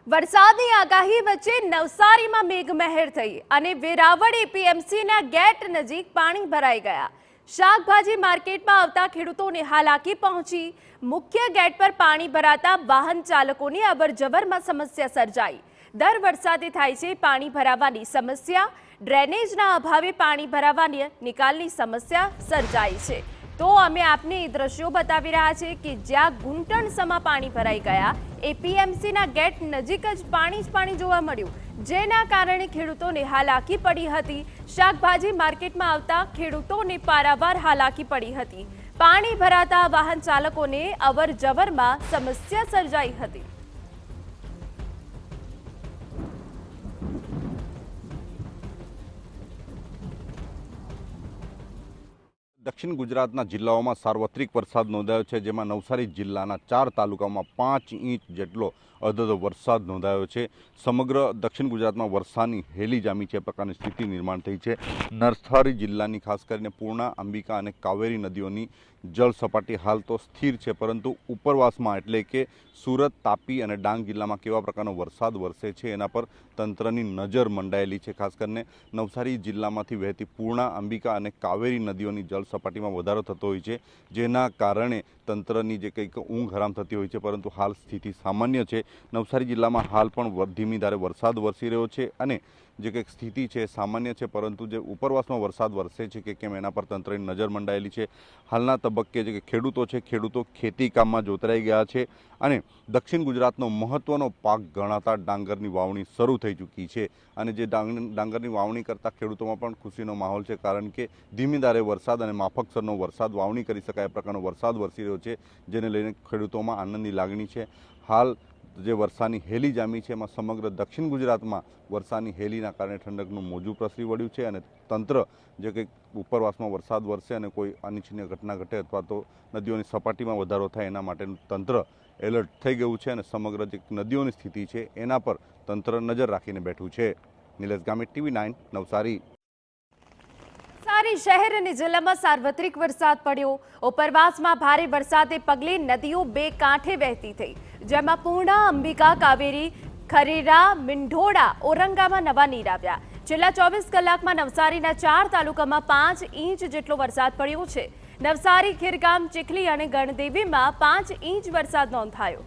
વરસાદની આગાહી વચ્ચે નવસારીમાં મેઘમહેર થઈ અને વેરાવળ એપીએમસીના ગેટ નજીક પાણી ભરાઈ ગયા। શાકભાજી માર્કેટમાં આવતા ખેડૂતોને હાલાકી પહોંચી। મુખ્ય ગેટ પર પાણી ભરાતા વાહન ચાલકોની અવરજવરમાં સમસ્યા સર્જાઈ। દર વરસાદે થાય છે પાણી ભરાવાની સમસ્યા। ડ્રેનેજના અભાવે પાણી ભરાવાની નિકાલની સમસ્યા સર્જાઈ છે। तो अमे आपने दृश्यों बतावी रह्या छे कि ज्यां घूंटण समा पाणी भराई गया। एपीएमसी ना गेट नजीक ज पाणी जोवा मळ्युं, जेना कारणे खेडूतोने हालाकी पड़ी हती। शाकभाजी मार्केट में आवता खेडूतोने पारावार हालाकी पड़ी हती। पाणी भराता वाहन चालकोने अवर जवर में समस्या सर्जाई हती। दक्षिण गुजरातना जिल्लाओमां सार्वत्रिक वरसाद नोंधायो छे, जेमां नवसारी जिल्लाना 4 तालुकाओमां 5 इंच जेटलो अधधो वरसाद नोंधायो छे। समग्र दक्षिण गुजरातमां वरसादनी हेली जामी छे प्रकारनी स्थिति निर्माण थई छे। नवसारी जिल्लानी खास करीने पूर्णा, अंबिका अने कावेरी नदीओनी जल सपाटी हाल तो स्थिर है, परंतु उपरवासमां एटले के सूरत, तापी और डांग जिल्ला में केवा प्रकारनो वरसाद वरसे छे एना पर तंत्रनी नजर मंडायेली छे। खास करीने नवसारी जिल्लामांथी वहेती पूर्णा, अंबिका और कावेरी नदीओनी जल सपाटी में वधारो थतो होय छे, जेना कारणे तंत्रनी जे कंईक ऊँघ हराम थती होय छे, परंतु हाल स्थिति सामान्य छे। नवसारी जिल्ला में हाल पण धीमी धारे वरसाद वरसी रह्यो छे अने जे कंईक स्थिति है सामान्य है, परंतु जो उपरवास में वरसाद वरसे है कि केम एना पर तंत्रनी नजर मंडायेली है। हालना तबक्के जे खेडूतो है, खेडूतो खेती काम में जोतराई गया है अने दक्षिण गुजरातनो महत्वनो पाक गणाता डांगरनी वावणी शरू थई चूकी है। अने जे डांगरनी वावणी करता खेडूतोमां पण खुशीनो माहोल है, कारण के धीमी धारे वरसाद अने माफकसरनो वरसाद वावणी करी शकाय प्रकारनो वरसाद वरसी रह्यो छे, जेने लईने खेडूतोमां आनंदनी लागणी है। हाल जे वरसादनी हेली जामी है, एमां समग्र दक्षिण गुजरात में वरसादनी हेलीना कारणे ठंडकनुं मोजું प्रसरी वळ्युं छे अने तंत्र जे कंईक उपरवासमां वरसाद वरसे अने कोई अनिच्छनीय घटना घटे अथवा तो नदीओनी सपाटीमां वधारो थाय एना माटेनुं तंत्र एलर्ट थई गयुं छे अने समग्र जे नदीओनी स्थिति छे एना पर तंत्र नजर राखीने बेठुं छे। निलेश गामित, TV9 नवसारी। नवसारी शहर અને જિલ્લામાં સાર્વત્રિક વરસાદ પડ્યો। ઉપરવાસમાં ભારે વરસાદને પગલે નદીઓ બે કાંઠે વહેતી થઈ, જેમાં પૂર્ણા, અંબિકા, કાવેરી, ખરેરા, મીંઢોળા, ઓરંગામાં નવા નીર આવ્યા। છેલ્લા 24 કલાકમાં નવસારીના 4 તાલુકામાં 5 ઇંચ જેટલો વરસાદ પડ્યો છે। નવસારી, ખેરગામ, ચીખલી અને ગણદેવીમાં 5 ઇંચ વરસાદ નોંધાયો।